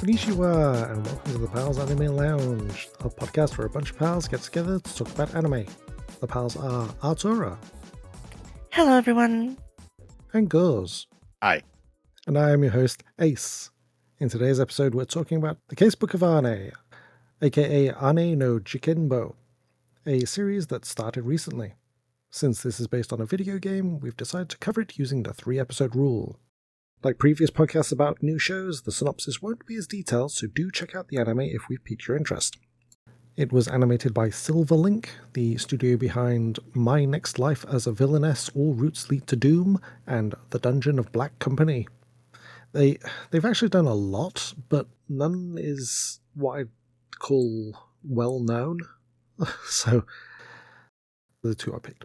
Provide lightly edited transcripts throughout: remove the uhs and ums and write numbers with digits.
Konnichiwa, and welcome to the Pals Anime Lounge, a podcast where a bunch of pals get together to talk about anime. The pals are Artura Hello, everyone. and Goz. Hi. And I am your host, Ace. In today's episode, we're talking about the Casebook of Arne, aka Arne no Jikenbo, a series that started recently. Since this is based on a video game, we've decided to cover it using the 3-episode rule. Like previous podcasts about new shows, the synopsis won't be as detailed, so do check out the anime if we've piqued your interest. It was animated by Silverlink, the studio behind My Next Life as a Villainess, All Routes Lead to Doom, and The Dungeon of Black Company. They've actually done a lot, but none is what I'd call well-known, so the two I picked.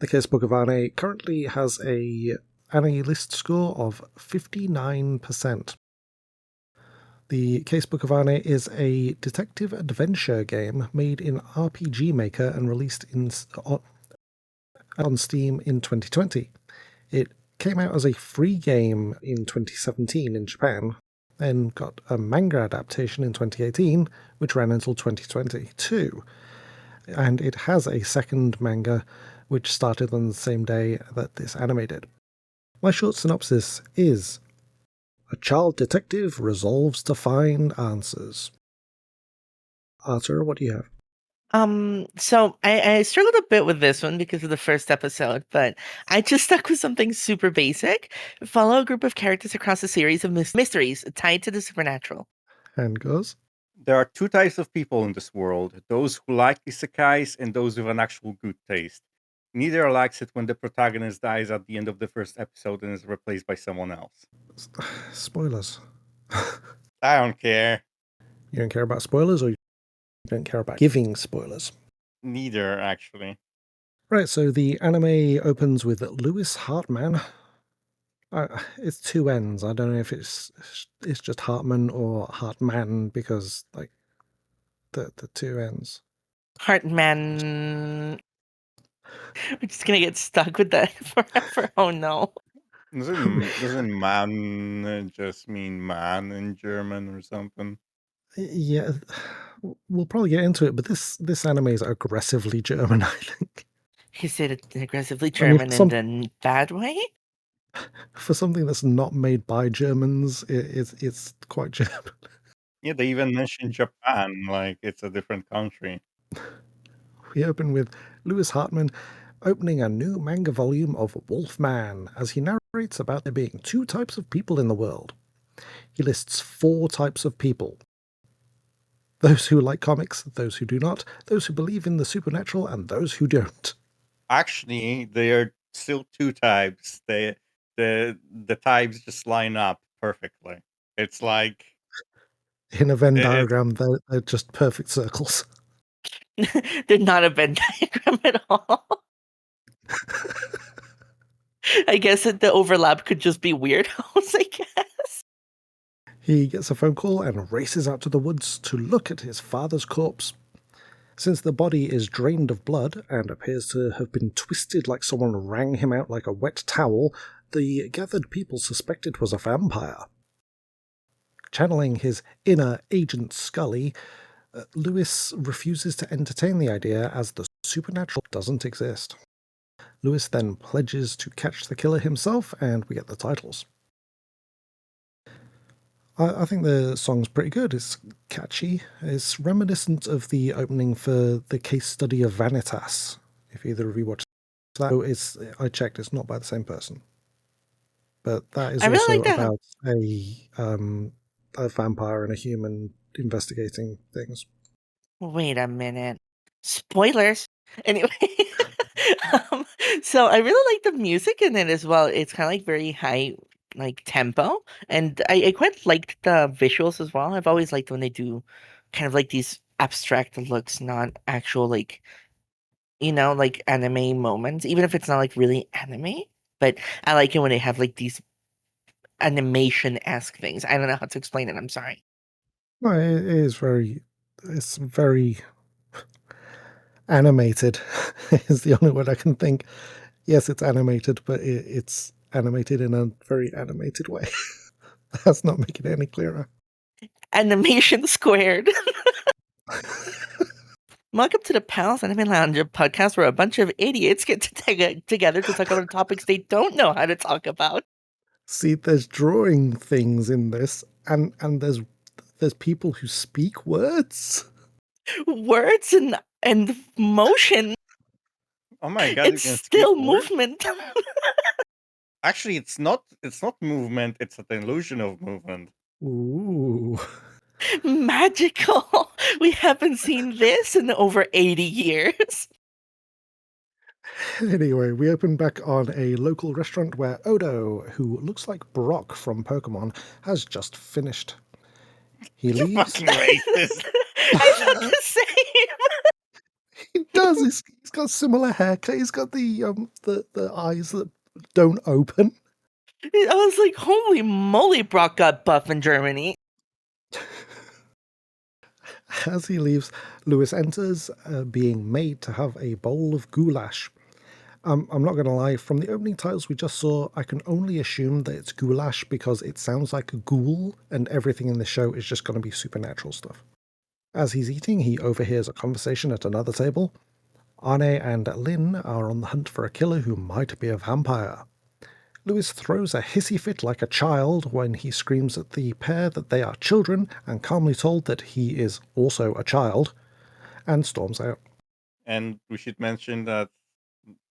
The Casebook of Arne currently has a Anime list score of 59%. The Casebook of Arne is a detective adventure game made in RPG Maker and released on Steam in 2020. It came out as a free game in 2017 in Japan, then got a manga adaptation in 2018, which ran until 2022. And it has a second manga, which started on the same day that this anime did. My short synopsis is: a child detective resolves to find answers. Arthur, what do you have? So I struggled a bit with this one because of the first episode, but I just stuck with something super basic. Follow a group of characters across a series of mysteries tied to the supernatural. And Goes? There are two types of people in this world, those who like isekais and those with an actual good taste. Neither likes it when the protagonist dies at the end of the first episode and is replaced by someone else. Spoilers. I don't care. You don't care about spoilers, or you don't care about giving spoilers? Neither, actually. Right, so the anime opens with Lewis Hartman. It's two N's. I don't know if it's just Hartman or Hartman, because, like, the two N's. Heartman. We're just gonna get stuck with that forever. Oh no. Doesn't man just mean man in German or something? Yeah, we'll probably get into it, but this anime is aggressively German, I think. Is it aggressively German in the bad way? For something that's not made by Germans, it's quite German. Yeah, they even mention Japan like it's a different country. We open with Lewis Hartman opening a new manga volume of Wolfman, as he narrates about there being two types of people in the world. He lists 4 types of people: those who like comics, those who do not, those who believe in the supernatural, and those who don't. Actually, there are still 2 types. The types just line up perfectly. It's like In a Venn diagram, they're just perfect circles. They're not a Venn diagram at all. I guess that the overlap could just be weirdos, I guess. He gets a phone call and races out to the woods to look at his father's corpse. Since the body is drained of blood and appears to have been twisted like someone wrung him out like a wet towel, the gathered people suspect it was a vampire. Channeling his inner Agent Scully, Lewis refuses to entertain the idea, as the supernatural doesn't exist. Lewis then pledges to catch the killer himself, and we get the titles. I think the song's pretty good. It's catchy. It's reminiscent of the opening for the case study of Vanitas, if either of you watched that. I checked, it's not by the same person. But that is also like about a vampire and a human investigating things. Wait a minute. Spoilers. Anyway. So I really like the music in it as well. It's kind of like very high, like tempo, and I quite liked the visuals as well. I've always liked when they do kind of like these abstract looks, not actual like, like anime moments, even if it's not like really anime. But I like it when they have like these animation-esque things. I don't know how to explain it. I'm sorry. No, it's very animated is the only word I can think. Yes, it's animated, but it's animated in a very animated way. That's not making it any clearer. Animation squared. Welcome to the Pals Anime Lounge, a podcast where a bunch of idiots get together to talk about topics they don't know how to talk about. See, there's drawing things in this, and there's people who speak words. Words and motion. Oh my god, It's you can speak still words? movement. Actually, it's not movement, it's an illusion of movement. Ooh. Magical. We haven't seen this in over 80 years. Anyway, we open back on a local restaurant where Odo, who looks like Brock from Pokemon, has just finished. He You leaves. fucking racist. I thought the same. He does. He's got similar haircut. He's got the eyes that don't open. I was like, holy moly, Brock got buff in Germany. As he leaves, Lewis enters, being made to have a bowl of goulash. I'm not going to lie, from the opening titles we just saw, I can only assume that it's goulash because it sounds like a ghoul, and everything in the show is just going to be supernatural stuff. As he's eating, he overhears a conversation at another table. Arne and Lynn are on the hunt for a killer who might be a vampire. Lewis throws a hissy fit like a child when he screams at the pair that they are children and calmly told that he is also a child, and storms out. And we should mention that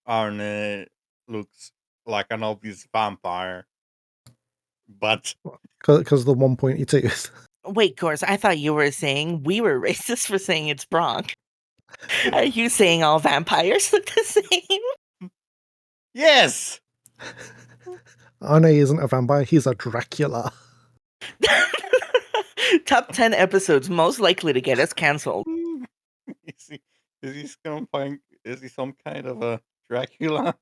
Arne looks like an obvious vampire. But Because of the one pointy tooth. Wait, Gorz, I thought you were saying we were racist for saying it's Brock. Are you saying all vampires look the same? yes! Arne isn't a vampire, he's a Dracula. Top 10 episodes most likely to get us cancelled. Is he some kind of a Dracula?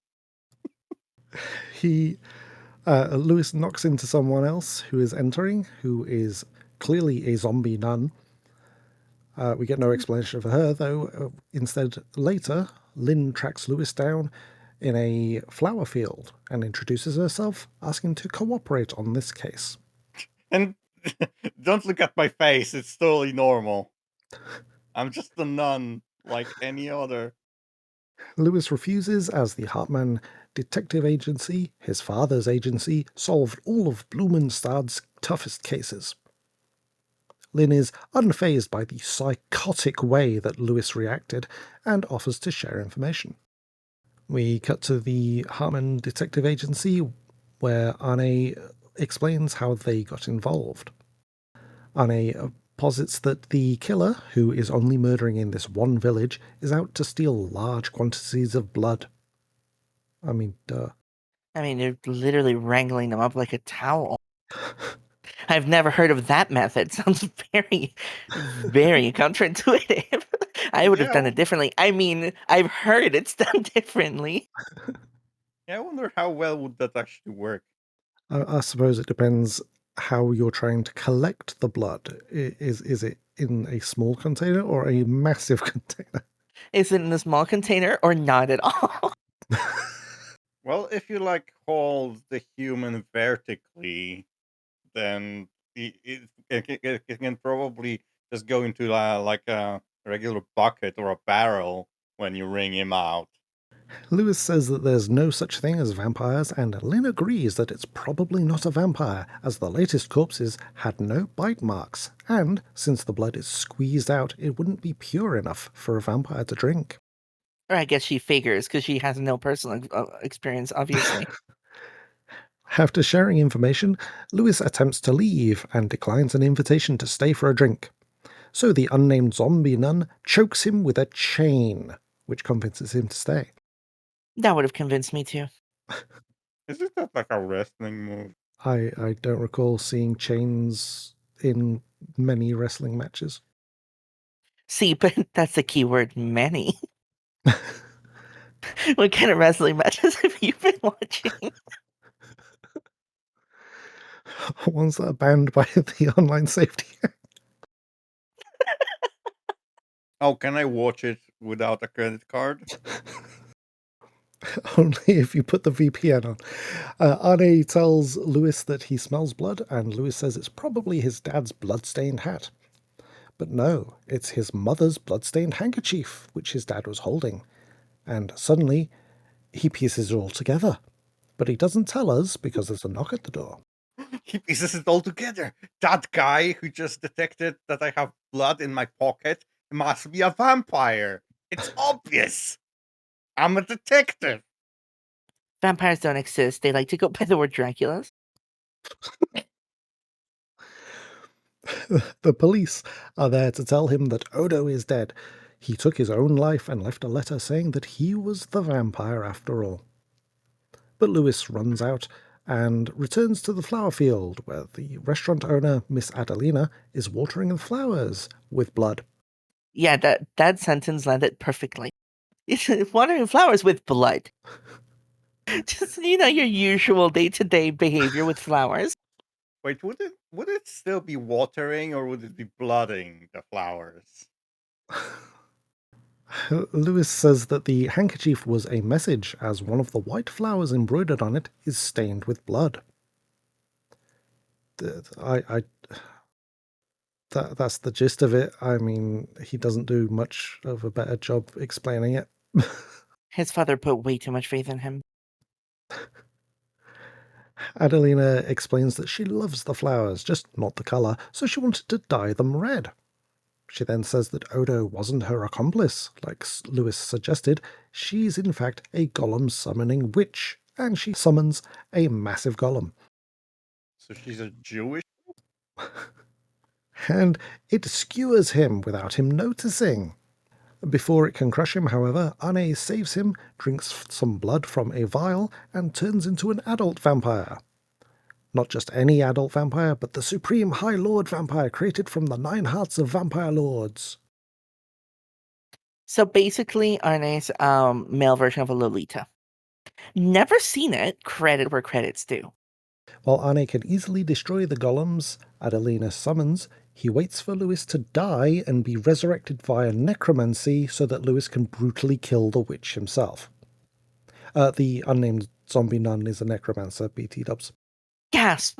Lewis knocks into someone else who is entering, who is clearly a zombie nun. We get no explanation for her, though. Instead, later, Lynn tracks Lewis down in a flower field and introduces herself, asking to cooperate on this case. And don't look at my face, it's totally normal. I'm just a nun, like any other. Lewis refuses, as the Hartman Detective Agency, his father's agency, solved all of Blumenstad's toughest cases. Lynn is unfazed by the psychotic way that Lewis reacted and offers to share information. We cut to the Hartman Detective Agency, where Arne explains how they got involved. Arne posits that the killer, who is only murdering in this one village, is out to steal large quantities of blood. I mean, duh. I mean, you're literally wrangling them up like a towel. I've never heard of that method. Sounds very, very counterintuitive. I would have done it differently. I mean, I've heard it's done differently. Yeah, I wonder how well would that actually work. I suppose it depends how you're trying to collect the blood. Is it in a small container or a massive container? Is it in a small container or not at all? Well, if you hold the human vertically, then it can probably just go into like a regular bucket or a barrel when you wring him out. Lewis says that there's no such thing as vampires, and Lynn agrees that it's probably not a vampire, as the latest corpses had no bite marks, and since the blood is squeezed out, it wouldn't be pure enough for a vampire to drink. Or I guess she figures, because she has no personal experience, obviously. After sharing information, Lewis attempts to leave and declines an invitation to stay for a drink. So the unnamed zombie nun chokes him with a chain, which convinces him to stay. That would have convinced me too. Isn't that like a wrestling move? I don't recall seeing chains in many wrestling matches. See, but that's the key word, many. What kind of wrestling matches have you been watching? Ones that are banned by the online safety act. Oh, can I watch it without a credit card? Only if you put the VPN on. Arne tells Lewis that he smells blood, and Lewis says it's probably his dad's blood-stained hat. But no, it's his mother's blood-stained handkerchief, which his dad was holding. And suddenly, he pieces it all together. But he doesn't tell us because there's a knock at the door. He pieces it all together. That guy who just detected that I have blood in my pocket must be a vampire. It's obvious. I'm a detective. Vampires don't exist. They like to go by the word Draculas. The police are there to tell him that Odo is dead. He took his own life and left a letter saying that he was the vampire after all. But Lewis runs out and returns to the flower field where the restaurant owner, Miss Adelina, is watering the flowers with blood. Yeah, that sentence landed perfectly. Watering flowers with blood. Just, your usual day-to-day behavior with flowers. Wait, would it still be watering or would it be blooding the flowers? Lewis says that the handkerchief was a message, as one of the white flowers embroidered on it is stained with blood. That's the gist of it. I mean, he doesn't do much of a better job explaining it. His father put way too much faith in him. Adelina explains that she loves the flowers, just not the colour, so she wanted to dye them red. She then says that Odo wasn't her accomplice, like Lewis suggested. She's in fact a golem summoning witch, and she summons a massive golem. So she's a Jewish? And it skewers him without him noticing. Before it can crush him, however, Arne saves him, drinks some blood from a vial, and turns into an adult vampire. Not just any adult vampire, but the supreme High Lord vampire created from the 9 hearts of vampire lords. So basically, Arne's male version of a Lolita. Never seen it. Credit where credit's due. While Arne can easily destroy the golems Adelina summons, he waits for Lewis to die and be resurrected via necromancy so that Lewis can brutally kill the witch himself. The unnamed zombie nun is a necromancer, BT dubs. Gasp!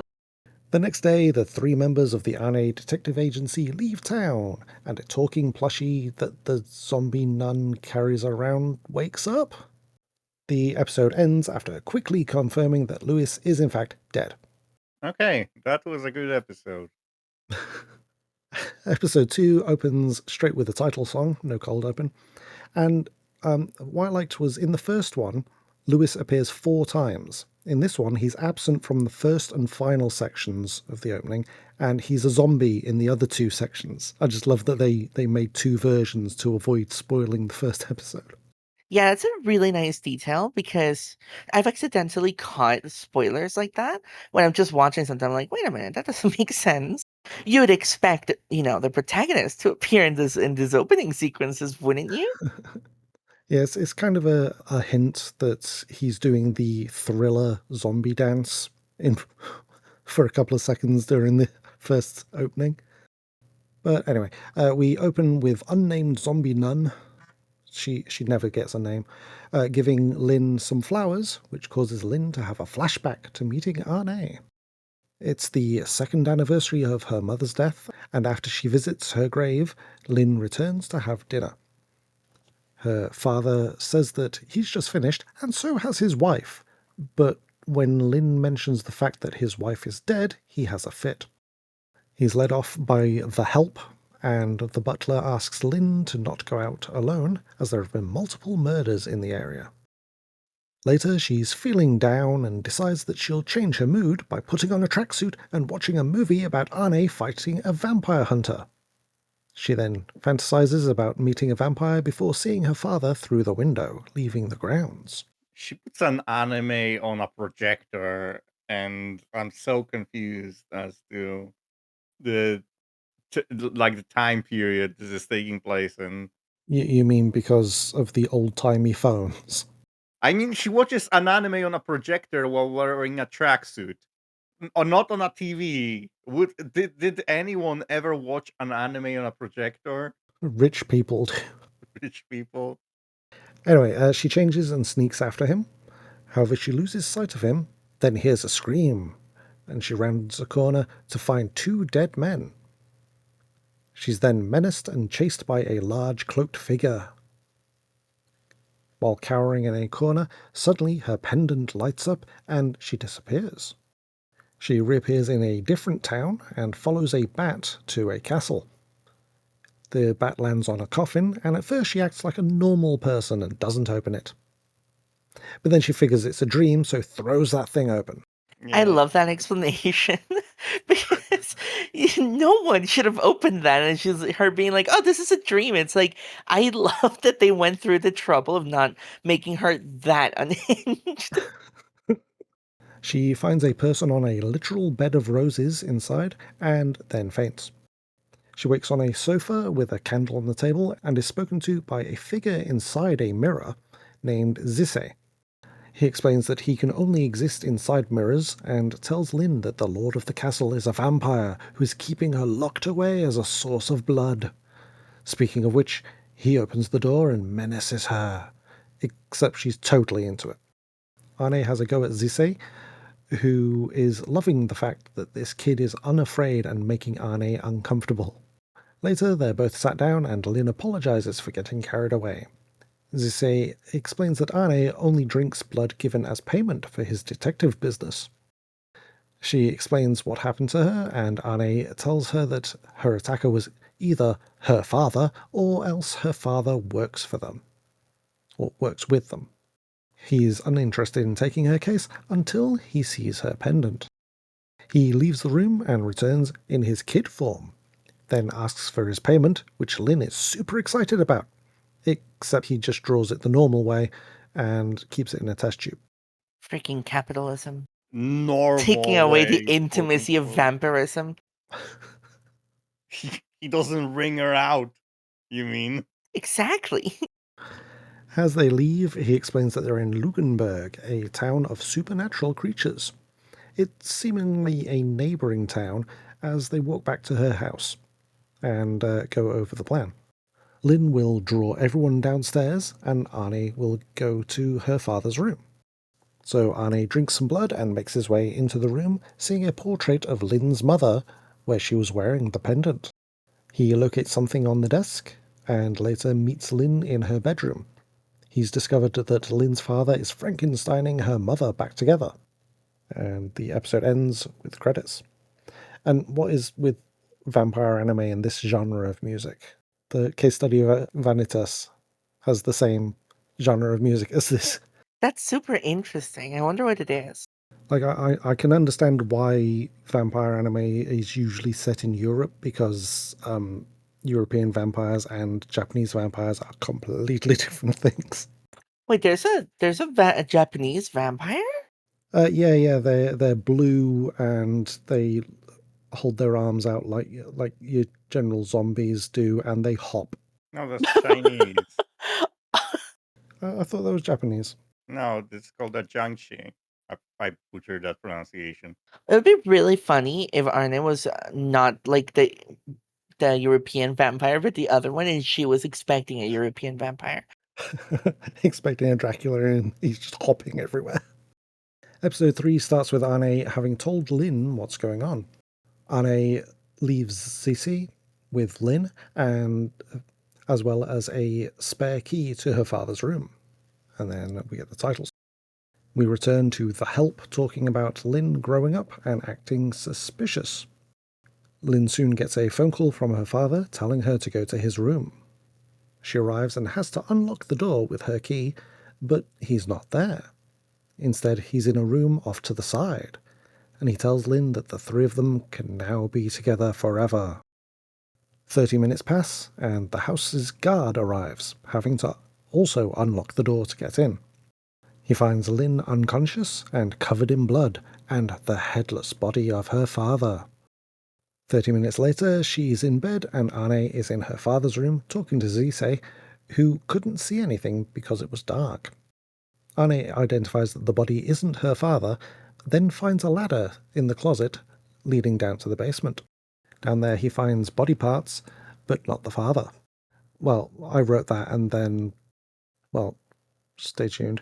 The next day, the 3 members of the Arne detective agency leave town, and a talking plushie that the zombie nun carries around wakes up. The episode ends after quickly confirming that Lewis is in fact dead. Okay, that was a good episode. Episode 2 opens straight with the title song, no cold open. And what I liked was in the first one, Lewis appears 4 times. In this one, he's absent from the first and final sections of the opening, and he's a zombie in the other 2 sections. I just love that they made 2 versions to avoid spoiling the first episode. Yeah, it's a really nice detail because I've accidentally caught spoilers like that when I'm just watching something. I'm like, wait a minute, that doesn't make sense. You would expect, the protagonist to appear in this opening sequences, wouldn't you? Yes, it's kind of a hint that he's doing the Thriller zombie dance for a couple of seconds during the first opening. But anyway, we open with unnamed zombie nun. She never gets a name, giving Lynn some flowers, which causes Lynn to have a flashback to meeting Arne. It's the 2nd anniversary of her mother's death, and after she visits her grave, Lynn returns to have dinner. Her father says that he's just finished, and so has his wife, but when Lynn mentions the fact that his wife is dead, he has a fit. He's led off by the help, and the butler asks Lynn to not go out alone, as there have been multiple murders in the area. Later, she's feeling down and decides that she'll change her mood by putting on a tracksuit and watching a movie about Arne fighting a vampire hunter. She then fantasizes about meeting a vampire before seeing her father through the window, leaving the grounds. She puts an anime on a projector, and I'm so confused as to the time period this is taking place in. You mean because of the old-timey phones? I mean, she watches an anime on a projector while wearing a tracksuit, or not on a TV. Did anyone ever watch an anime on a projector? Rich people do. Rich people. Anyway, she changes and sneaks after him. However, she loses sight of him, then hears a scream, and she rounds a corner to find 2 dead men. She's then menaced and chased by a large cloaked figure. While cowering in a corner, suddenly her pendant lights up and she disappears. She reappears in a different town and follows a bat to a castle. The bat lands on a coffin, and at first she acts like a normal person and doesn't open it. But then she figures it's a dream, so throws that thing open. I Yeah. love that explanation because no one should have opened that. And she's her being like, "Oh, this is a dream." It's like I love that they went through the trouble of not making her that unhinged. She finds a person on a literal bed of roses inside and then faints. She wakes on a sofa with a candle on the table and is spoken to by a figure inside a mirror named Zise. He explains that he can only exist inside mirrors and tells Lynn that the lord of the castle is a vampire who is keeping her locked away as a source of blood. Speaking of which, he opens the door and menaces her, except she's totally into it. Arne has a go at Zise, who is loving the fact that this kid is unafraid and making Arne uncomfortable. Later, they're both sat down and Lynn apologizes for getting carried away. Zise explains that Arne only drinks blood given as payment for his detective business. She explains what happened to her, and Arne tells her that her attacker was either her father or else her father works for them, or works with them. He's uninterested in taking her case until he sees her pendant. He leaves the room and returns in his kid form, then asks for his payment, which Lynn is super excited about, except he just draws it the normal way and keeps it in a test tube. Freaking capitalism. Normal Taking away the way, intimacy of quote-unquote. vampirism. He doesn't ring her out, you mean? Exactly. As they leave, he explains that they're in Lugenberg, a town of supernatural creatures. It's seemingly a neighbouring town as they walk back to her house and go over the plan. Lynn will draw everyone downstairs and Arne will go to her father's room. So Arne drinks some blood and makes his way into the room, seeing a portrait of Lynn's mother where she was wearing the pendant. He locates something on the desk and later meets Lynn in her bedroom. He's discovered that Lynn's father is Frankensteining her mother back together. And the episode ends with credits. And what is with vampire anime and this genre of music? The case study of Vanitas has the same genre of music as this. That's super interesting. I wonder what it is. Like, I can understand why vampire anime is usually set in Europe because European vampires and Japanese vampires are completely different things. Wait, there's a Japanese vampire? Yeah, they're blue and they hold their arms out like your general zombies do, and they hop. No, that's Chinese. I thought that was Japanese. No, it's called a jiangxi. I butchered that pronunciation. It would be really funny if Arne was not like the European vampire, but the other one, and she was expecting a European vampire. Expecting a Dracula and he's just hopping everywhere. Episode 3 starts with Arne having told Lynn what's going on. Arne leaves Sisi with Lynn, and as well as a spare key to her father's room. And then we get the titles. We return to The Help talking about Lynn growing up and acting suspicious. Lynn soon gets a phone call from her father telling her to go to his room. She arrives and has to unlock the door with her key, but he's not there. Instead, he's in a room off to the side, and he tells Lynn that the 3 of them can now be together forever. 30 minutes pass, and the house's guard arrives, having to also unlock the door to get in. He finds Lynn unconscious and covered in blood, and the headless body of her father. 30 minutes later, she's in bed, and Arne is in her father's room talking to Zise, who couldn't see anything because it was dark. Arne identifies that the body isn't her father, then finds a ladder in the closet leading down to the basement. Down there he finds body parts, but not the father. Well, I wrote that and then... well, stay tuned.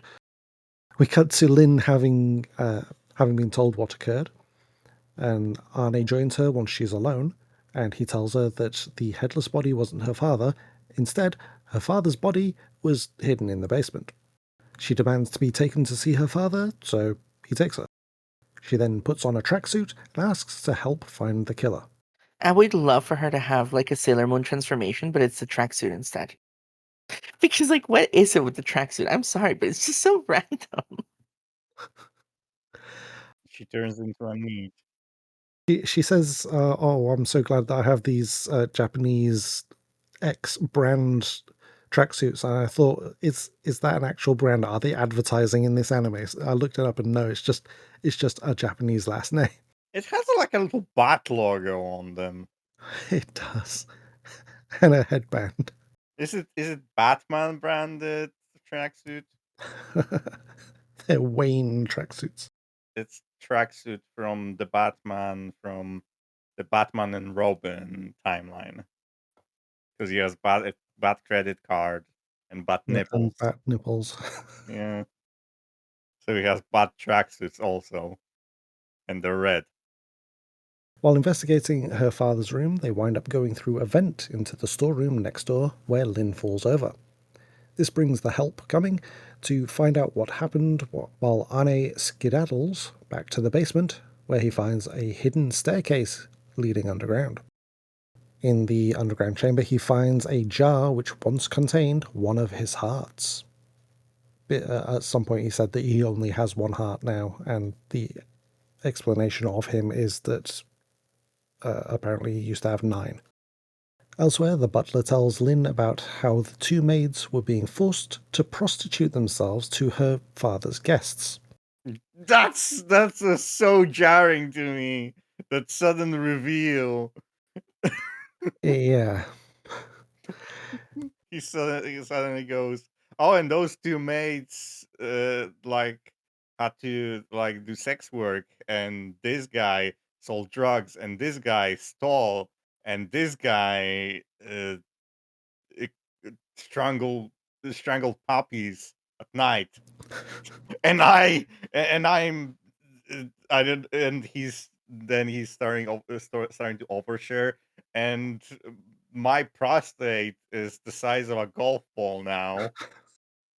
We cut to Lynn having been told what occurred, and Arne joins her once she's alone, and he tells her that the headless body wasn't her father. Instead, her father's body was hidden in the basement. She demands to be taken to see her father, so he takes her. She then puts on a tracksuit and asks to help find the killer. I would love for her to have like a Sailor Moon transformation, but it's the tracksuit instead. Because like, what is it with the tracksuit? I'm sorry, but it's just so random. She turns into a meat. She says, "Oh, I'm so glad that I have these Japanese X brand tracksuits." And I thought, is that an actual brand? Are they advertising in this anime? So I looked it up, and no, it's just a Japanese last name. It has like a little bat logo on them. It does, and a headband. Is it Batman branded tracksuit? They're Wayne tracksuits. It's tracksuit from the Batman and Robin timeline. Because he has bat credit card and bat nipples. Bat nipples. Yeah. So he has bat tracksuits also. And they're red. While investigating her father's room, they wind up going through a vent into the storeroom next door where Lynn falls over. This brings the help coming to find out what happened while Arne skedaddles back to the basement where he finds a hidden staircase leading underground. In the underground chamber, he finds a jar which once contained one of his hearts. At some point, he said that he only has one heart now, and the explanation of him is that apparently he used to have 9. Elsewhere, the butler tells Lynn about how the 2 maids were being forced to prostitute themselves to her father's guests. That's so jarring to me. That sudden reveal. Yeah. He suddenly goes, "Oh, and those 2 maids like had to like do sex work, and this guy sold drugs, and this guy stole, and this guy uh, strangled puppies at night." And I'm I did and he's starting to overshare, and my prostate is the size of a golf ball now.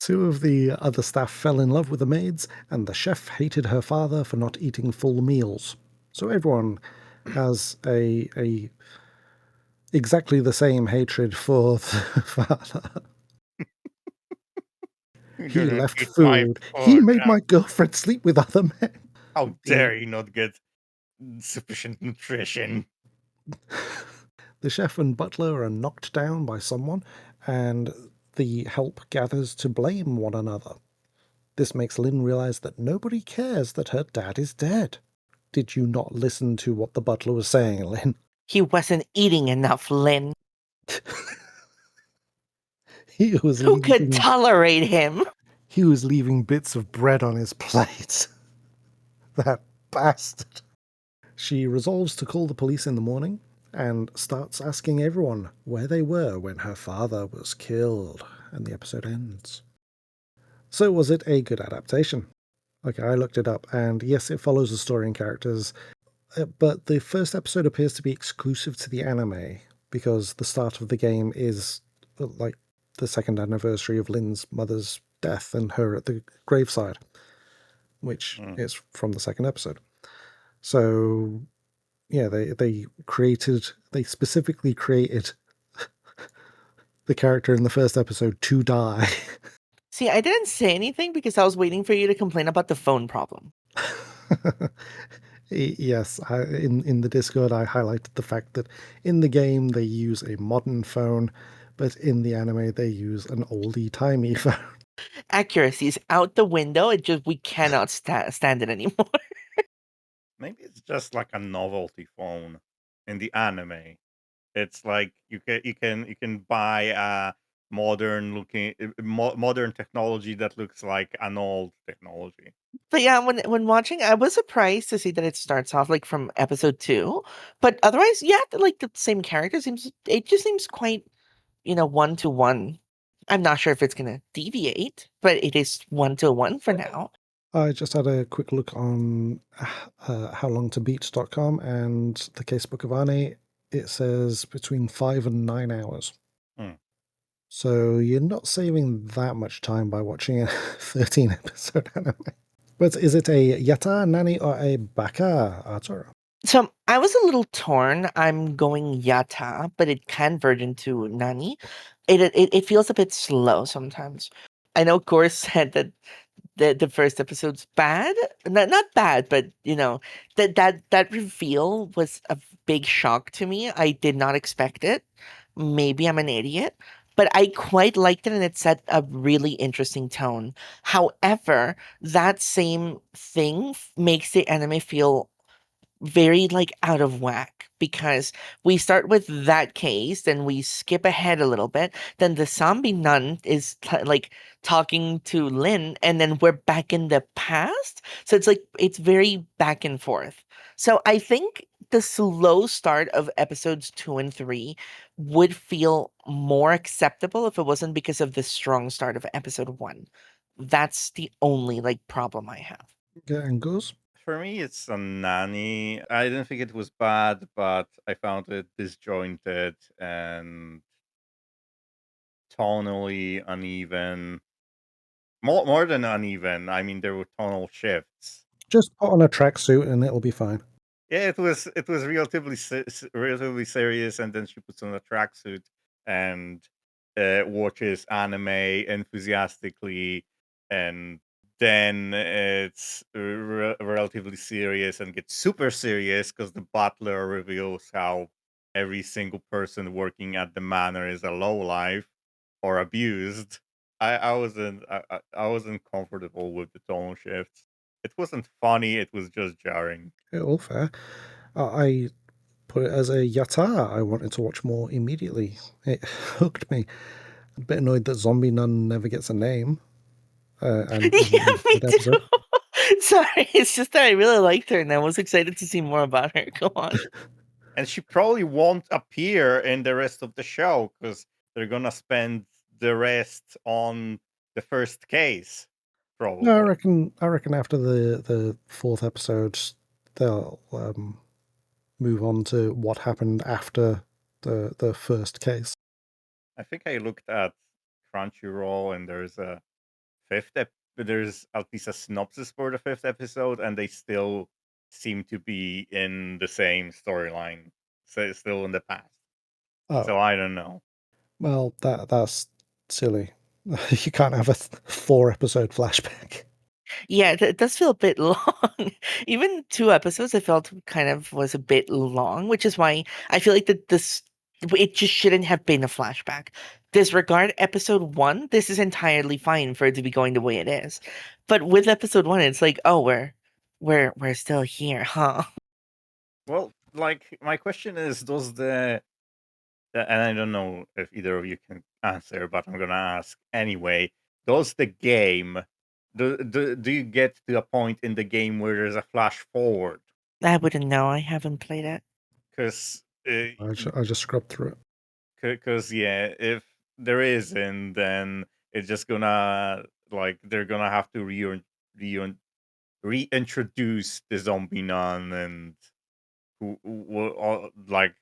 2 of the other staff fell in love with the maids, and the chef hated her father for not eating full meals. So everyone has a exactly the same hatred for the father. You're He gonna left eat my food. He food made now. my girlfriend sleep with other men. How dare you not get sufficient nutrition? The chef and butler are knocked down by someone, and the help gathers to blame one another. This makes Lynn realize that nobody cares that her dad is dead. Did you not listen to what the butler was saying, Lynn? He wasn't eating enough, Lynn. He was Who could leaving tolerate him? bits of bread on his plate. That bastard. She resolves to call the police in the morning and starts asking everyone where they were when her father was killed, and the episode ends. So was it a good adaptation? Okay, I looked it up, and yes, it follows the story and characters, but the first episode appears to be exclusive to the anime, because the start of the game is like the second anniversary of Lynn's mother's death and her at the graveside, which is from the second episode. So yeah, they specifically created the character in the first episode to die. See, I didn't say anything because I was waiting for you to complain about the phone problem. Yes, in the Discord, I highlighted the fact that in the game they use a modern phone, but in the anime they use an oldie-timey phone. Accuracy is out the window. We cannot stand it anymore. Maybe it's just like a novelty phone in the anime. It's like you can buy a modern technology that looks like an old technology. But yeah, when watching, I was surprised to see that it starts off like from episode 2. But otherwise, yeah, like the same character seems quite, 1-to-1. I'm not sure if it's gonna deviate, but it is 1-to-1 for now. I just had a quick look on howlongtobeat.com, and the Casebook of Arne, it says between 5 and 9 hours. Hmm. So you're not saving that much time by watching a 13-episode anime. But is it a yata, nani, or a baka, Artura? So I was a little torn. I'm going yata, but it can verge into nani. It feels a bit slow sometimes. I know Gore said that the first episode's bad. Not bad, but that reveal was a big shock to me. I did not expect it. Maybe I'm an idiot, but I quite liked it and it set a really interesting tone. However, that same thing makes the anime feel very like out of whack because we start with that case, then we skip ahead a little bit, then the zombie nun is like talking to Lynn, and then we're back in the past. So it's like it's very back and forth. So I think the slow start of episodes 2 and 3 would feel more acceptable if it wasn't because of the strong start of episode 1. That's the only like problem I have. Yeah, and goes. For me, it's a nanny. I didn't think it was bad, but I found it disjointed and tonally uneven. More than uneven. I mean, there were tonal shifts. Just put on a tracksuit and it'll be fine. Yeah, it was relatively serious, and then she puts on a tracksuit and watches anime enthusiastically, and then it's relatively serious and gets super serious because the butler reveals how every single person working at the manor is a lowlife or abused. I wasn't comfortable with the tone shifts. It wasn't funny. It was just jarring. Yeah, all fair. I put it as a yata. I wanted to watch more immediately. It hooked me. A bit annoyed that Zombie Nun never gets a name and isn't Yeah, in the me third too. episode. Sorry, it's just that I really liked her and I was excited to see more about her. Go on. And she probably won't appear in the rest of the show because they're gonna spend the rest on the first case, No, probably. I reckon after the fourth episode, they'll move on to what happened after the first case. I think I looked at Crunchyroll, and there's at least a synopsis for the fifth episode, and they still seem to be in the same storyline, so it's still in the past. Oh, So I don't know. well, that's silly. You can't have a 4-episode flashback. Yeah, it does feel a bit long. Even 2 episodes I felt kind of was a bit long, which is why I feel like that this it just shouldn't have been a flashback. Disregard episode 1, this is entirely fine for it to be going the way it is. But with episode 1, it's like, oh, we're still here, huh? Well, like my question is, and I don't know if either of you can answer, but I'm gonna ask anyway. Does the game do you get to a point in the game where there's a flash forward? I wouldn't know. I haven't played it. Because I just scrubbed through it. yeah, if there isn't, then it's just gonna like they're gonna have to re- reintroduce the zombie nun, and who will like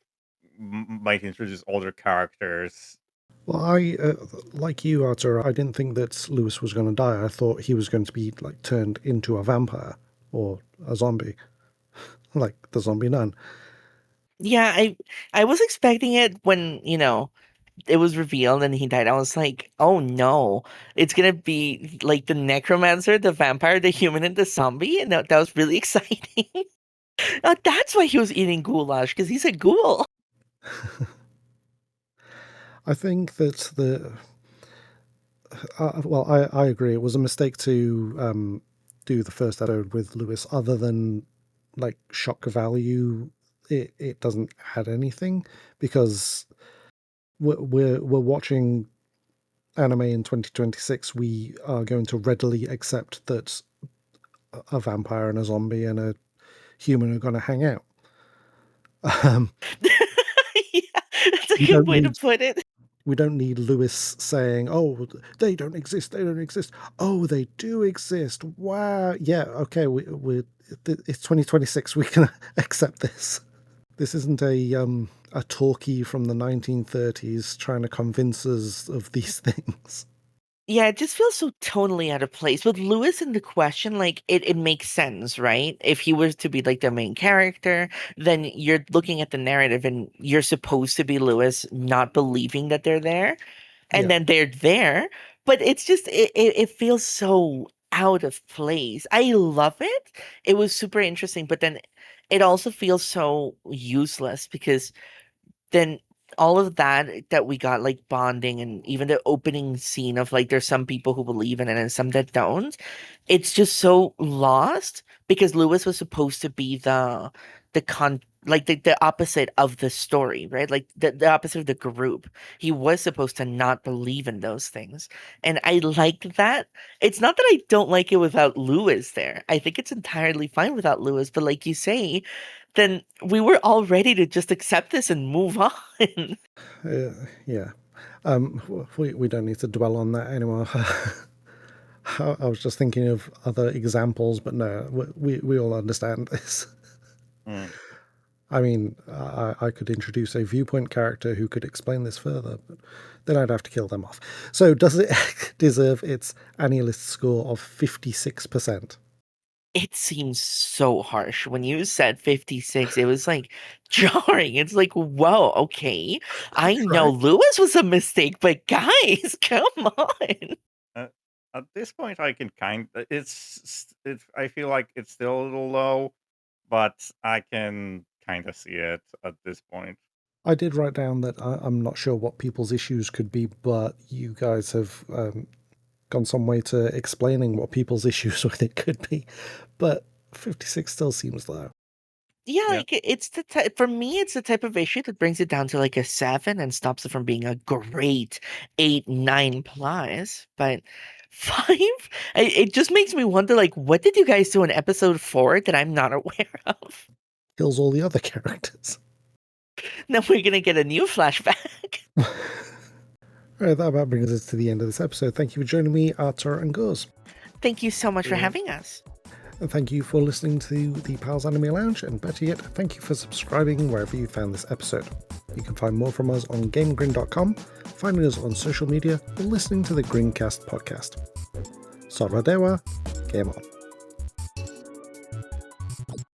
might introduce other characters. Well, I like you, Arthur. I didn't think that Lewis was going to die. I thought he was going to be like turned into a vampire or a zombie, like the zombie nun. Yeah, I was expecting it when, it was revealed and he died. I was like, oh no, it's gonna be like the necromancer, the vampire, the human, and the zombie. And that was really exciting. That's why he was eating goulash, because he's a ghoul. I think that well, I agree. It was a mistake to do the first episode with Lewis. Other than like shock value, it doesn't add anything because we're watching anime in 2026. We are going to readily accept that a vampire and a zombie and a human are going to hang out. Yeah, that's a We good don't way to need put it. We don't need Lewis saying, "Oh, they don't exist. They don't exist. Oh, they do exist. Wow. Yeah. Okay. It's 2026. We can accept this. This isn't a talkie from the 1930s trying to convince us of these things." Yeah, it just feels so tonally out of place. With Lewis in the question, like it makes sense, right? If he was to be like the main character, then you're looking at the narrative and you're supposed to be Lewis not believing that they're there, and Yeah. then they're there. But it's just it feels so out of place. I love it. It was super interesting, but then it also feels so useless because then all of that we got like bonding and even the opening scene of like there's some people who believe in it and some that don't, it's just so lost because Lewis was supposed to be the opposite of the story, right? Like the opposite of the group. He was supposed to not believe in those things, and I liked that. It's not that I don't like it without Lewis there. I think it's entirely fine without Lewis, but like you say, then we were all ready to just accept this and move on. Yeah. We don't need to dwell on that anymore. I was just thinking of other examples, but no, we all understand this. Mm. I mean, I could introduce a viewpoint character who could explain this further, but then I'd have to kill them off. So does it deserve its Annulist score of 56%? It seems so harsh. When you said 56, it was like jarring. It's like, whoa, okay. I know Right. Lewis was a mistake, but guys, come on. Uh, at this point, I can I feel like it's still a little low, but I can kind of see it at this point. I did write down that I'm not sure what people's issues could be, but you guys have gone some way to explaining what people's issues with it could be. But 56 still seems low. Yeah, Yeah. like it's the type for me, it's the type of issue that brings it down to like a 7 and stops it from being a great 8, 9 plus. But 5, it just makes me wonder, like, what did you guys do in episode 4 that I'm not aware of? Kills all the other characters. Now we're gonna get a new flashback. All right, that about brings us to the end of this episode. Thank you for joining me, Artura and Gorzagorz. Thank you so much for Yeah. having us. And thank you for listening to the Pals Anime Lounge, and better yet, thank you for subscribing wherever you found this episode. You can find more from us on GameGrin.com, finding us on social media, or listening to the Grincast podcast. Sorra dewa, game on.